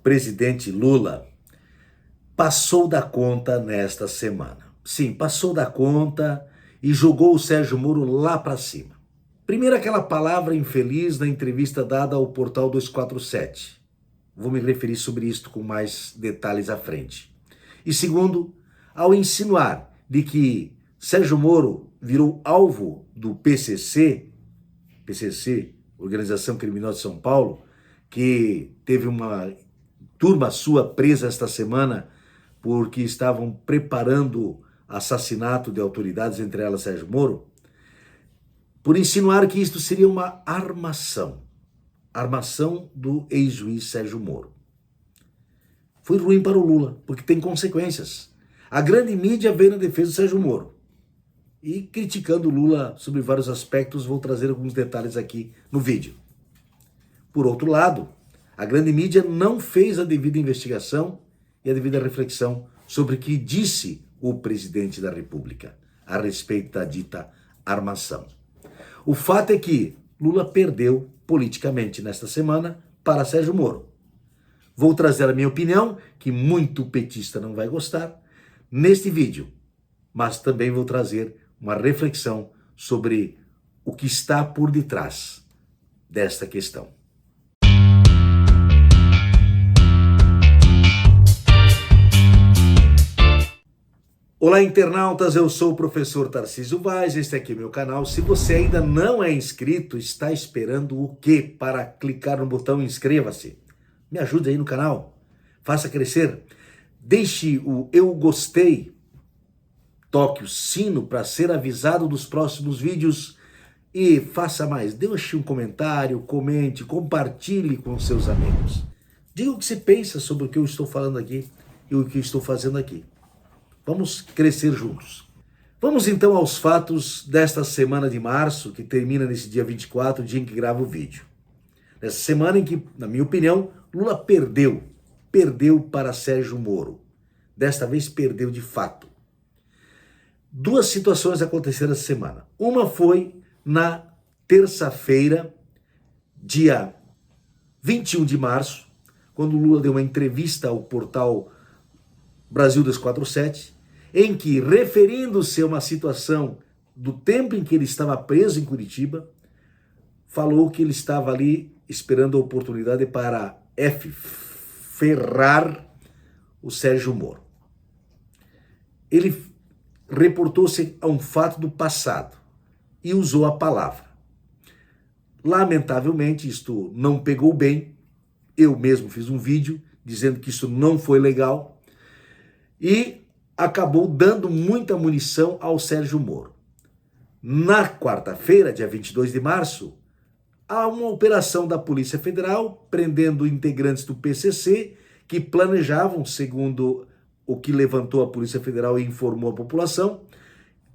presidente Lula passou da conta nesta semana. Sim, passou da conta e jogou o Sérgio Moro lá para cima. Primeiro, aquela palavra infeliz na entrevista dada ao Portal 247. Vou me referir sobre isto com mais detalhes à frente. E segundo, ao insinuar de que Sérgio Moro virou alvo do PCC, Organização Criminosa de São Paulo, que teve uma turma sua presa esta semana porque estavam preparando assassinato de autoridades, entre elas Sérgio Moro, por insinuar que isto seria uma armação do ex-juiz Sérgio Moro. Foi ruim para o Lula, porque tem consequências. A grande mídia veio na defesa do Sérgio Moro. E criticando o Lula sobre vários aspectos, vou trazer alguns detalhes aqui no vídeo. Por outro lado, a grande mídia não fez a devida investigação e a devida reflexão sobre o que disse o presidente da República a respeito da dita armação. O fato é que Lula perdeu politicamente nesta semana para Sérgio Moro. Vou trazer a minha opinião, que muito petista não vai gostar, neste vídeo, mas também vou trazer uma reflexão sobre o que está por detrás desta questão. Olá, internautas, eu sou o professor Tarcísio Vaz, este aqui é meu canal. Se você ainda não é inscrito, está esperando o quê para clicar no botão inscreva-se? Me ajude aí no canal, faça crescer, deixe o eu gostei, toque o sino para ser avisado dos próximos vídeos e faça mais, deixe um comentário, comente, compartilhe com seus amigos. Diga o que você pensa sobre o que eu estou falando aqui e o que eu estou fazendo aqui. Vamos crescer juntos. Vamos então aos fatos desta semana de março, que termina nesse dia 24, dia em que gravo o vídeo. Nessa semana em que, na minha opinião, Lula perdeu para Sérgio Moro. Desta vez perdeu de fato. Duas situações aconteceram essa semana. Uma foi na terça-feira, dia 21 de março, quando Lula deu uma entrevista ao portal Brasil 247, em que, referindo-se a uma situação do tempo em que ele estava preso em Curitiba, falou que ele estava ali esperando a oportunidade para ferrar o Sérgio Moro. Ele reportou-se a um fato do passado e usou a palavra. Lamentavelmente, isto não pegou bem. Eu mesmo fiz um vídeo dizendo que isso não foi legal e acabou dando muita munição ao Sérgio Moro. Na quarta-feira, dia 22 de março, há uma operação da Polícia Federal prendendo integrantes do PCC que planejavam, segundo o que levantou a Polícia Federal e informou a população,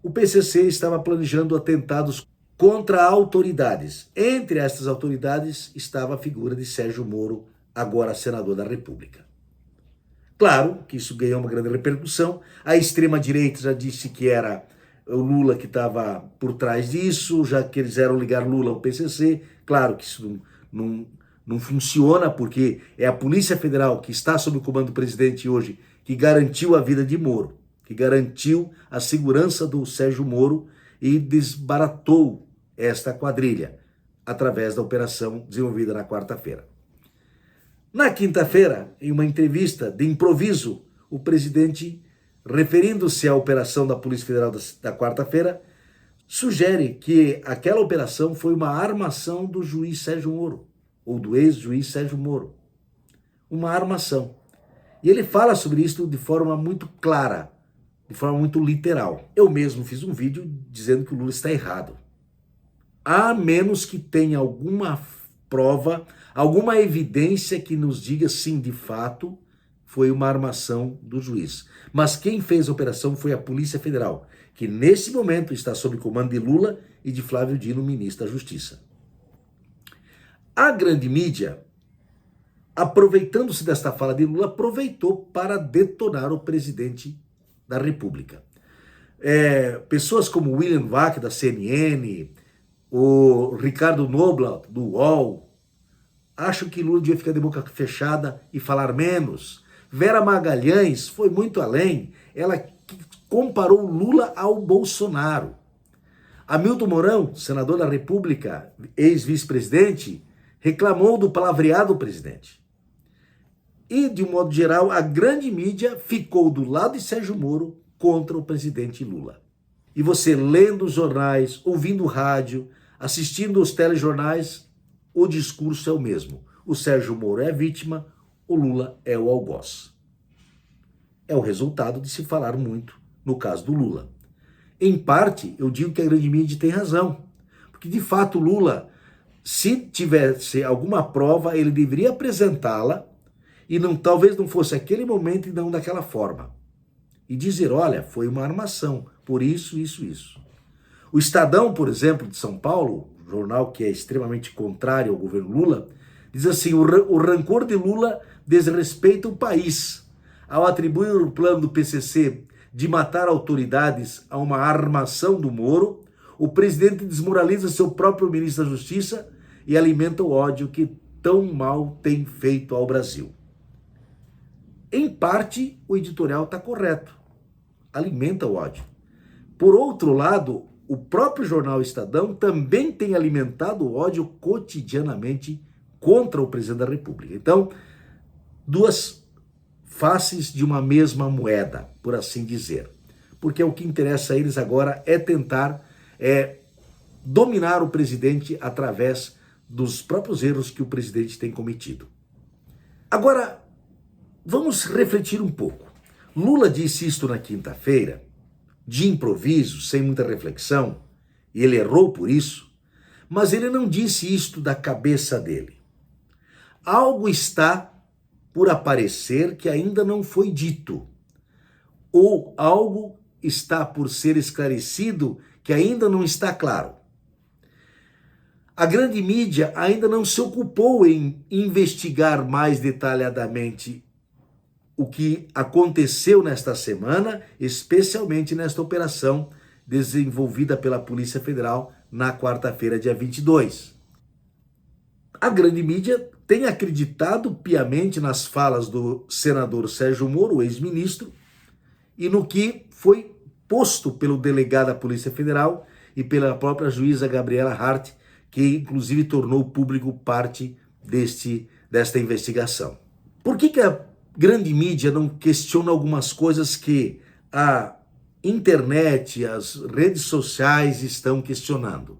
o PCC estava planejando atentados contra autoridades. Entre estas autoridades estava a figura de Sérgio Moro, agora senador da República. Claro que isso ganhou uma grande repercussão. A extrema-direita já disse que era o Lula que estava por trás disso, já que eles quiseram ligar Lula ao PCC. Claro que isso não funciona, porque é a Polícia Federal que está sob o comando do presidente hoje que garantiu a vida de Moro, que garantiu a segurança do Sérgio Moro e desbaratou esta quadrilha através da operação desenvolvida na quarta-feira. Na quinta-feira, em uma entrevista de improviso, o presidente, referindo-se à operação da Polícia Federal da quarta-feira, sugere que aquela operação foi uma armação do juiz Sérgio Moro, ou do ex-juiz Sérgio Moro. Uma armação. E ele fala sobre isso de forma muito clara, de forma muito literal. Eu mesmo fiz um vídeo dizendo que o Lula está errado. A menos que tenha alguma prova, alguma evidência que nos diga sim, de fato, foi uma armação do juiz. Mas quem fez a operação foi a Polícia Federal, que nesse momento está sob comando de Lula e de Flávio Dino, ministro da Justiça. A grande mídia, aproveitando-se desta fala de Lula, aproveitou para detonar o presidente da República. Pessoas como William Vac, da CNN, o Ricardo Noblat, do UOL, Acho que Lula devia ficar de boca fechada e falar menos. Vera Magalhães foi muito além. Ela comparou Lula ao Bolsonaro. Hamilton Mourão, senador da República, ex-vice-presidente, reclamou do palavreado do presidente. E, de um modo geral, a grande mídia ficou do lado de Sérgio Moro contra o presidente Lula. E você lendo os jornais, ouvindo rádio, assistindo os telejornais, o discurso é o mesmo. O Sérgio Moro é a vítima, o Lula é o algoz. É o resultado de se falar muito no caso do Lula. Em parte, eu digo que a grande mídia tem razão, porque de fato Lula, se tivesse alguma prova, ele deveria apresentá-la e talvez não fosse aquele momento e não daquela forma. E dizer, olha, foi uma armação, por isso, isso, isso. O Estadão, por exemplo, de São Paulo, jornal que é extremamente contrário ao governo Lula, diz assim, o rancor de Lula desrespeita o país. Ao atribuir o plano do PCC de matar autoridades a uma armação do Moro, o presidente desmoraliza seu próprio ministro da Justiça e alimenta o ódio que tão mal tem feito ao Brasil. Em parte, o editorial está correto. Alimenta o ódio. Por outro lado, o próprio jornal Estadão também tem alimentado o ódio cotidianamente contra o presidente da República. Então, duas faces de uma mesma moeda, por assim dizer. Porque o que interessa a eles agora é tentar dominar o presidente através dos próprios erros que o presidente tem cometido. Agora, vamos refletir um pouco. Lula disse isto na quinta-feira, de improviso, sem muita reflexão, e ele errou por isso, mas ele não disse isto da cabeça dele. Algo está por aparecer que ainda não foi dito, ou algo está por ser esclarecido que ainda não está claro. A grande mídia ainda não se ocupou em investigar mais detalhadamente o que aconteceu nesta semana, especialmente nesta operação desenvolvida pela Polícia Federal na quarta-feira, dia 22. A grande mídia tem acreditado piamente nas falas do senador Sérgio Moro, ex-ministro, e no que foi posto pelo delegado da Polícia Federal e pela própria juíza Gabriela Hart, que inclusive tornou público parte desta investigação. Por que a grande mídia não questiona algumas coisas que a internet, as redes sociais estão questionando?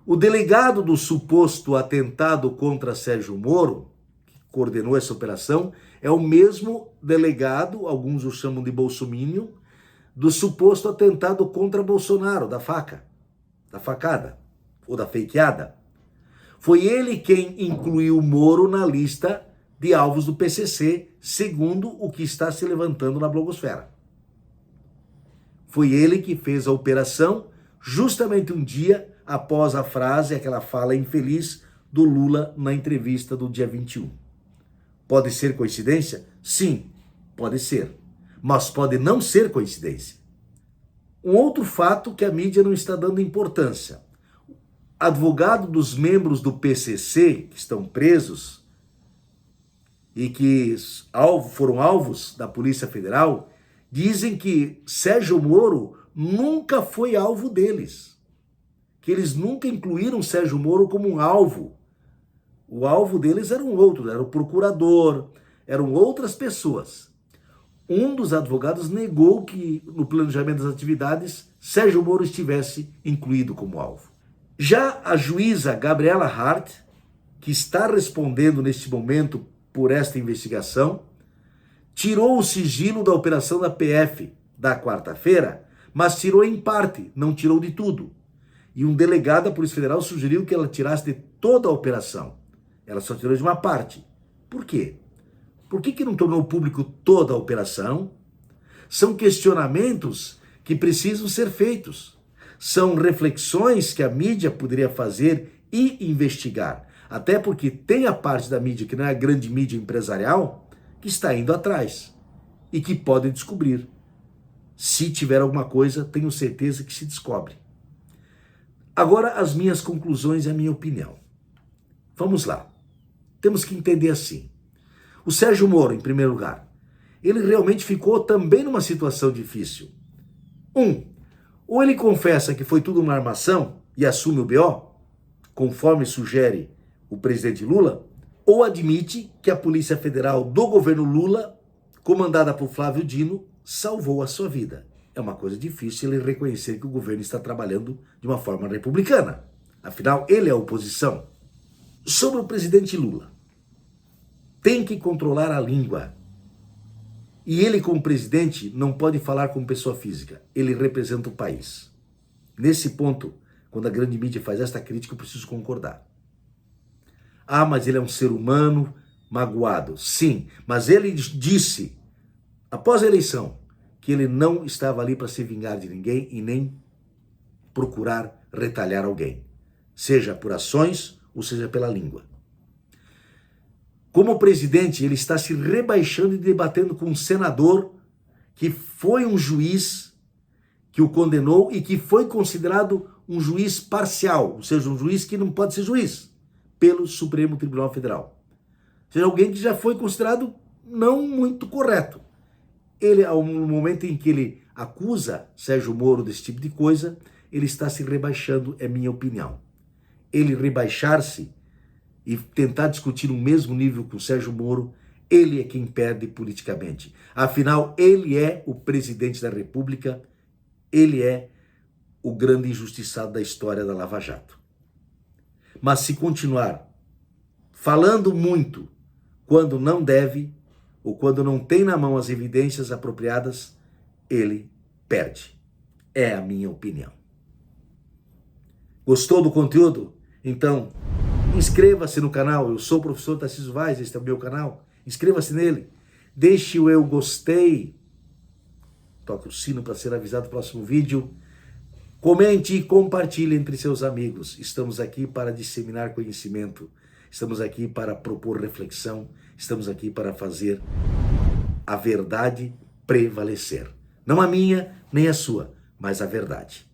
O delegado do suposto atentado contra Sérgio Moro, que coordenou essa operação, é o mesmo delegado, alguns o chamam de bolsominion, do suposto atentado contra Bolsonaro, da facada, ou da fakeada. Foi ele quem incluiu Moro na lista de alvos do PCC, segundo o que está se levantando na blogosfera. Foi ele que fez a operação justamente um dia após a frase, aquela fala infeliz do Lula na entrevista do dia 21. Pode ser coincidência? Sim, pode ser. Mas pode não ser coincidência. Um outro fato que a mídia não está dando importância. Advogado dos membros do PCC, que estão presos e que foram alvos da Polícia Federal, dizem que Sérgio Moro nunca foi alvo deles. Que eles nunca incluíram Sérgio Moro como um alvo. O alvo deles era um outro, era o procurador, eram outras pessoas. Um dos advogados negou que no planejamento das atividades Sérgio Moro estivesse incluído como alvo. Já a juíza Gabriela Hart, que está respondendo neste momento por esta investigação, tirou o sigilo da operação da PF da quarta-feira, mas tirou em parte, não tirou de tudo. E um delegado da Polícia Federal sugeriu que ela tirasse de toda a operação. Ela só tirou de uma parte. Por quê? Por que não tornou público toda a operação? São questionamentos que precisam ser feitos. São reflexões que a mídia poderia fazer e investigar. Até porque tem a parte da mídia, que não é a grande mídia empresarial, que está indo atrás e que pode descobrir. Se tiver alguma coisa, tenho certeza que se descobre. Agora, as minhas conclusões e a minha opinião. Vamos lá. temos que entender assim. O Sérgio Moro, em primeiro lugar, ele realmente ficou também numa situação difícil. Ou ele confessa que foi tudo uma armação e assume o BO, conforme sugere o presidente Lula, ou admite que a Polícia Federal do governo Lula, comandada por Flávio Dino, salvou a sua vida. É uma coisa difícil ele reconhecer que o governo está trabalhando de uma forma republicana. Afinal, ele é a oposição. Sobre o presidente Lula, tem que controlar a língua. E ele, como presidente, não pode falar como pessoa física. Ele representa o país. Nesse ponto, quando a grande mídia faz esta crítica, eu preciso concordar. Ah, mas ele é um ser humano magoado. Sim, mas ele disse, após a eleição, que ele não estava ali para se vingar de ninguém e nem procurar retalhar alguém. Seja por ações ou seja pela língua. Como presidente, ele está se rebaixando e debatendo com um senador que foi um juiz que o condenou e que foi considerado um juiz parcial, ou seja, um juiz que não pode ser juiz, pelo Supremo Tribunal Federal. Ou seja, alguém que já foi considerado não muito correto. Ele, ao momento em que ele acusa Sérgio Moro desse tipo de coisa, ele está se rebaixando, é minha opinião. Ele rebaixar-se e tentar discutir no mesmo nível que o Sérgio Moro, ele é quem perde politicamente. Afinal, ele é o presidente da República, ele é o grande injustiçado da história da Lava Jato. Mas se continuar falando muito quando não deve, ou quando não tem na mão as evidências apropriadas, ele perde. É a minha opinião. Gostou do conteúdo? Então, inscreva-se no canal. Eu sou o professor Tarcísio Vaz, este é o meu canal. Inscreva-se nele. Deixe o eu gostei. Toque o sino para ser avisado do próximo vídeo. Comente e compartilhe entre seus amigos. Estamos aqui para disseminar conhecimento. Estamos aqui para propor reflexão. Estamos aqui para fazer a verdade prevalecer. Não a minha, nem a sua, mas a verdade.